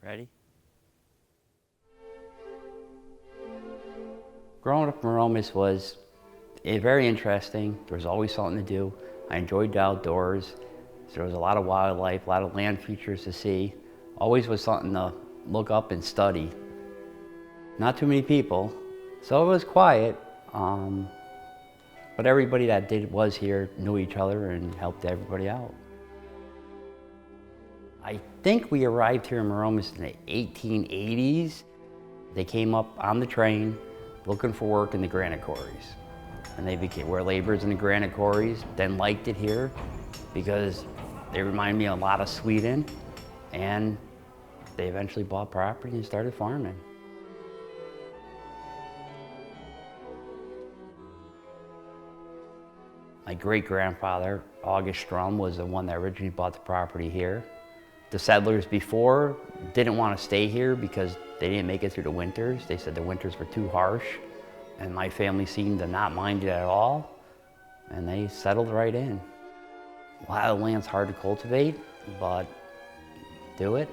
Ready? Growing up in Maromas was very interesting. There was always something to do. I enjoyed the outdoors. There was a lot of wildlife, a lot of land features to see. Always was something to look up and study. Not too many people, so it was quiet. But everybody that was here knew each other and helped everybody out. I think we arrived here in Maromas in the 1880s. They came up on the train looking for work in the granite quarries. And they were laborers in the granite quarries, then liked it here because they remind me a lot of Sweden. And they eventually bought property and started farming. My great-grandfather, August Wrann, was the one that originally bought the property here. The settlers before didn't want to stay here because they didn't make it through the winters. They said the winters were too harsh. And my family seemed to not mind it at all. And they settled right in. A lot of land's hard to cultivate, but do it.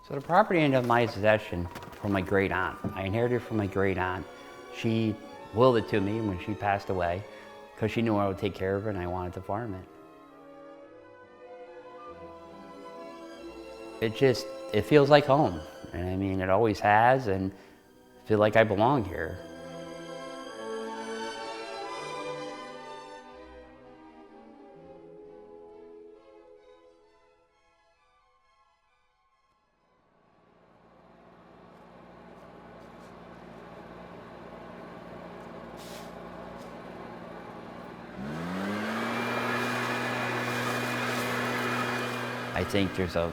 So the property ended up in my possession from my great aunt. I inherited it from my great aunt. She willed it to me when she passed away because she knew I would take care of it and I wanted to farm it. It feels like home. And I mean, it always has, and I feel like I belong here. I think there's a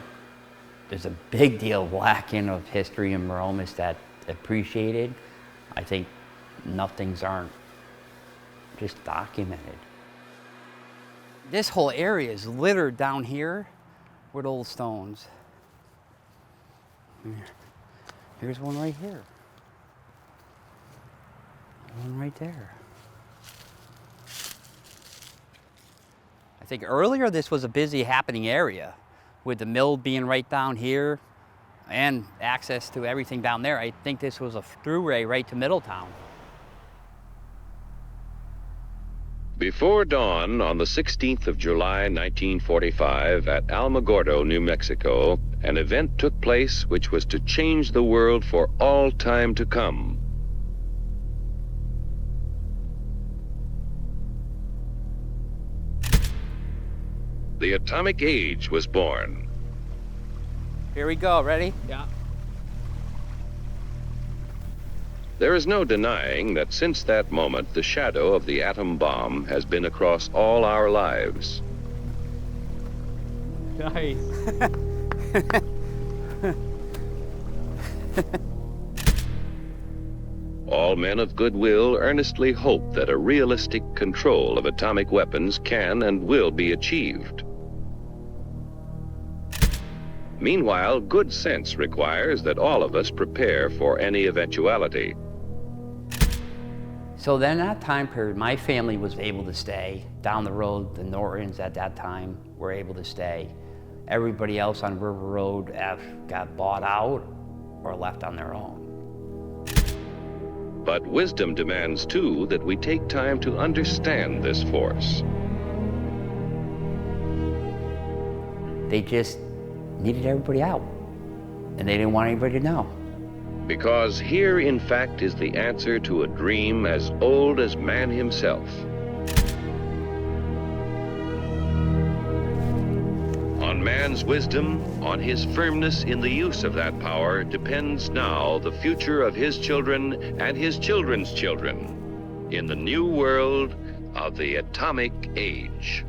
big deal lacking of history in Maromas that appreciated. I think nothing's aren't just documented. This whole area is littered down here with old stones. Here's one right here. One right there. I think earlier this was a busy happening area, with the mill being right down here and access to everything down there. I think this was a throughway right to Middletown. Before dawn on the 16th of July, 1945, at Alamogordo, New Mexico, an event took place which was to change the world for all time to come. The atomic age was born. Here we go, ready? Yeah. There is no denying that since that moment, the shadow of the atom bomb has been across all our lives. Nice. All men of goodwill earnestly hope that a realistic control of atomic weapons can and will be achieved. Meanwhile, good sense requires that all of us prepare for any eventuality. So then that time period, my family was able to stay. Down the road, the Nortons at that time were able to stay. Everybody else on River Road got bought out or left on their own. But wisdom demands, too, that we take time to understand this force. They just needed everybody out, and they didn't want anybody to know. Because here, in fact, is the answer to a dream as old as man himself. On man's wisdom, on his firmness in the use of that power, depends now the future of his children and his children's children in the new world of the atomic age.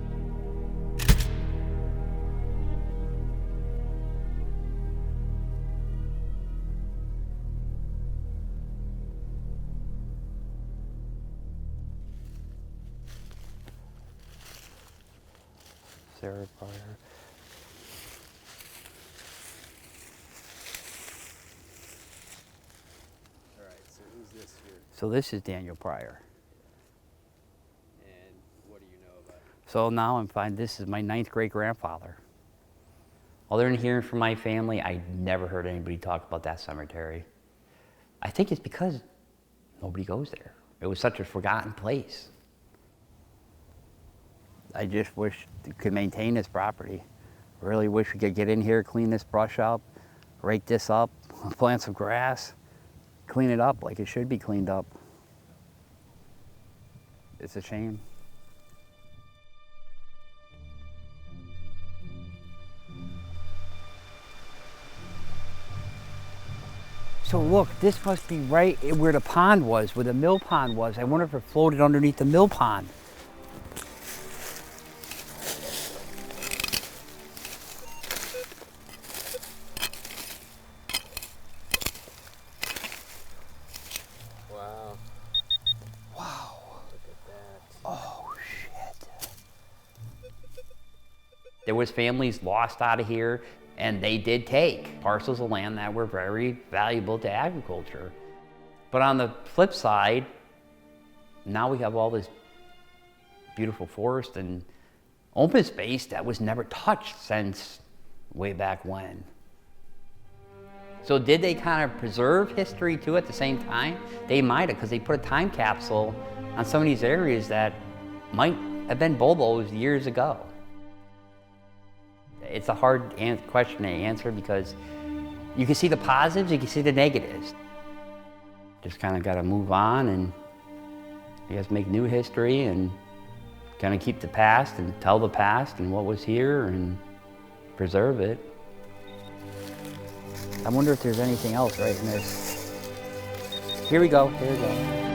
Sarah Pryor. All right, so who's this here? So this is Daniel Pryor. And what do you know about him? So now I'm finding this is my 9th great grandfather. Other than hearing from my family, I never heard anybody talk about that cemetery. I think it's because nobody goes there. It was such a forgotten place. I just wish we could maintain this property. Really wish we could get in here, clean this brush up, rake this up, plant some grass, clean it up like it should be cleaned up. It's a shame. So look, this must be right where the pond was, where the mill pond was. I wonder if it floated underneath the mill pond. Wow. Wow. Look at that. Oh, shit. There was families lost out of here, and they did take parcels of land that were very valuable to agriculture. But on the flip side, now we have all this beautiful forest and open space that was never touched since way back when. So did they kind of preserve history too at the same time? They might have, because they put a time capsule on some of these areas that might have been Bobo's years ago. It's a hard question to answer because you can see the positives, you can see the negatives. Just kind of got to move on and I guess make new history and kind of keep the past and tell the past and what was here and preserve it. I wonder if there's anything else right in this. Here we go, here we go.